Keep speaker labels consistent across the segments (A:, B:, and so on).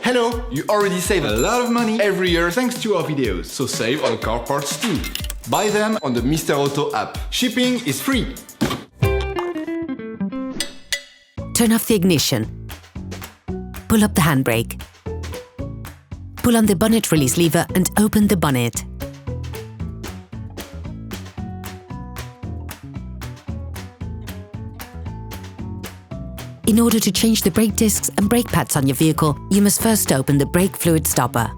A: Hello! You already save a lot of money every year thanks to our videos, so save on car parts too. Buy them on the Mr. Auto app. Shipping is free.
B: Turn off the ignition. Pull up the handbrake. Pull on the bonnet release lever and open the bonnet. In order to change the brake discs and brake pads on your vehicle, you must first open the brake fluid stopper.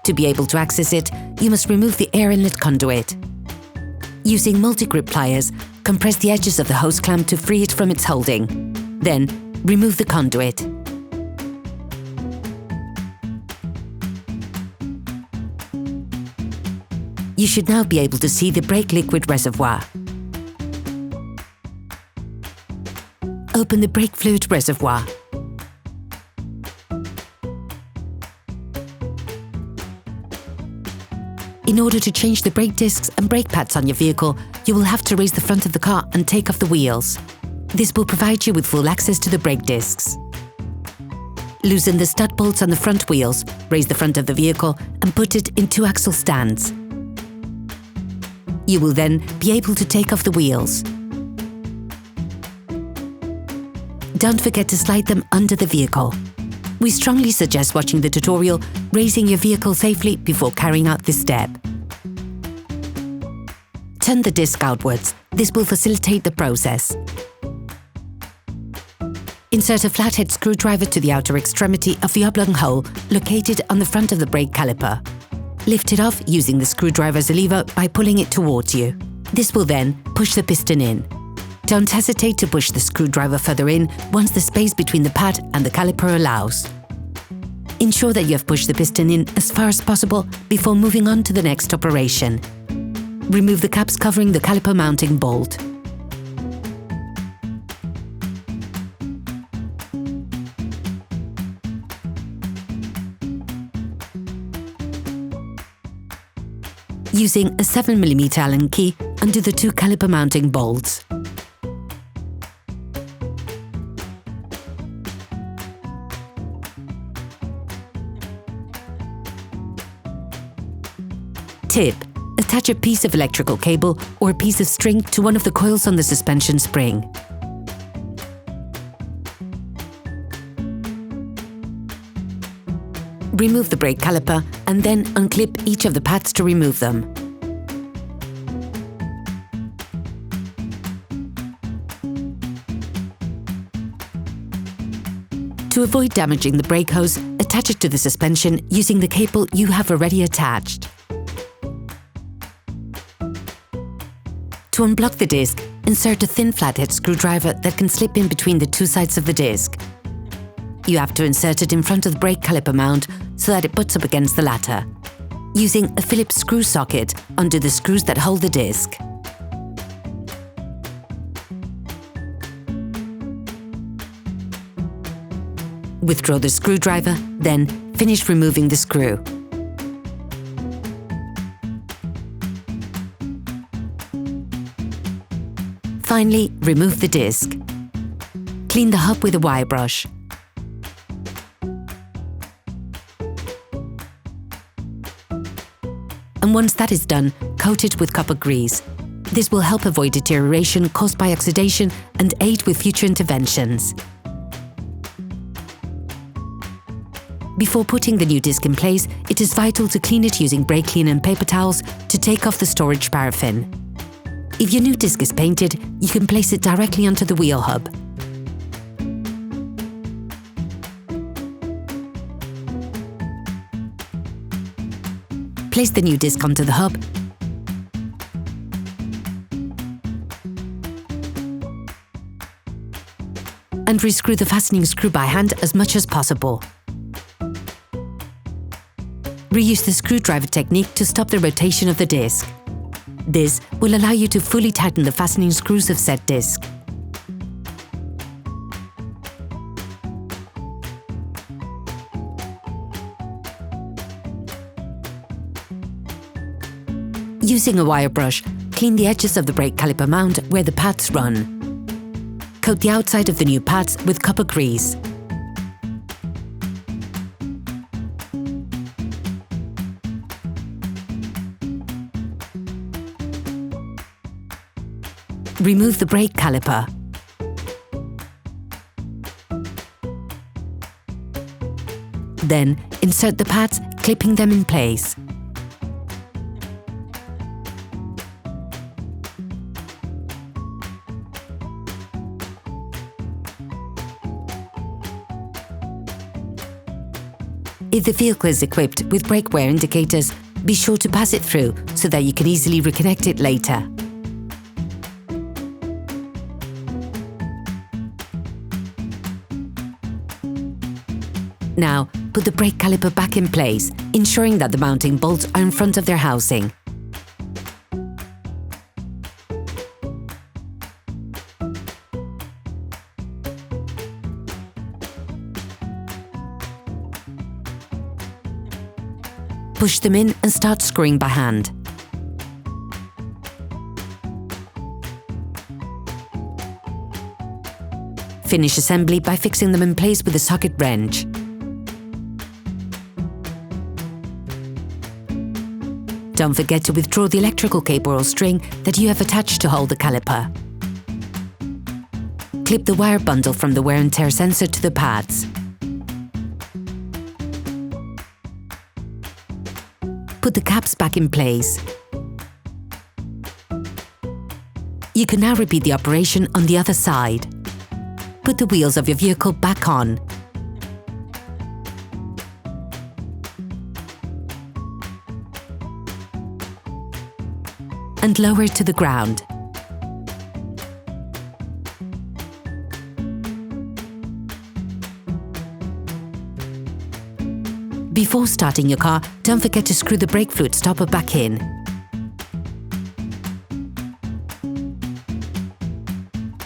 B: To be able to access it, you must remove the air inlet conduit. Using multi-grip pliers, compress the edges of the hose clamp to free it from its holding. Then, remove the conduit. You should now be able to see the brake liquid reservoir. Open the brake fluid reservoir. In order to change the brake discs and brake pads on your vehicle, you will have to raise the front of the car and take off the wheels. This will provide you with full access to the brake discs. Loosen the stud bolts on the front wheels, raise the front of the vehicle and put it in 2-axle stands. You will then be able to take off the wheels. Don't forget to slide them under the vehicle. We strongly suggest watching the tutorial, raising your vehicle safely before carrying out this step. Turn the disc outwards. This will facilitate the process. Insert a flathead screwdriver to the outer extremity of the oblong hole located on the front of the brake caliper. Lift it off using the screwdriver as a lever by pulling it towards you. This will then push the piston in. Don't hesitate to push the screwdriver further in once the space between the pad and the caliper allows. Ensure that you have pushed the piston in as far as possible before moving on to the next operation. Remove the caps covering the caliper mounting bolt. Using a 7mm Allen key, undo the 2 caliper mounting bolts. Tip: attach a piece of electrical cable or a piece of string to one of the coils on the suspension spring. Remove the brake caliper and then unclip each of the pads to remove them. To avoid damaging the brake hose, attach it to the suspension using the cable you have already attached. To unblock the disc, insert a thin flathead screwdriver that can slip in between the 2 sides of the disc. You have to insert it in front of the brake caliper mount so that it butts up against the latter. Using a Phillips screw socket, undo the screws that hold the disc. Withdraw the screwdriver, then finish removing the screw. Finally, remove the disc. Clean the hub with a wire brush. And once that is done, coat it with copper grease. This will help avoid deterioration caused by oxidation and aid with future interventions. Before putting the new disc in place, it is vital to clean it using brake clean and paper towels to take off the storage paraffin. If your new disc is painted, you can place it directly onto the wheel hub. Place the new disc onto the hub and rescrew the fastening screw by hand as much as possible. Reuse the screwdriver technique to stop the rotation of the disc. This will allow you to fully tighten the fastening screws of said disc. Using a wire brush, clean the edges of the brake caliper mount where the pads run. Coat the outside of the new pads with copper grease. Remove the brake caliper. Then, insert the pads, clipping them in place. If the vehicle is equipped with brake wear indicators, be sure to pass it through so that you can easily reconnect it later. Now, put the brake caliper back in place, ensuring that the mounting bolts are in front of their housing. Push them in and start screwing by hand. Finish assembly by fixing them in place with a socket wrench. Don't forget to withdraw the electrical cable or string that you have attached to hold the caliper. Clip the wire bundle from the wear and tear sensor to the pads. Put the caps back in place. You can now repeat the operation on the other side. Put the wheels of your vehicle back on. And lower it to the ground. Before starting your car, don't forget to screw the brake fluid stopper back in.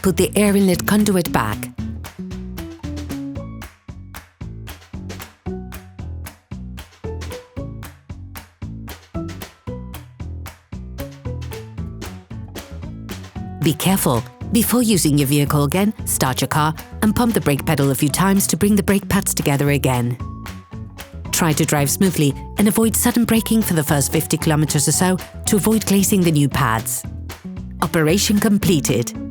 B: Put the air inlet conduit back. Be careful. Before using your vehicle again, start your car and pump the brake pedal a few times to bring the brake pads together again. Try to drive smoothly and avoid sudden braking for the first 50 kilometers or so to avoid glazing the new pads. Operation completed.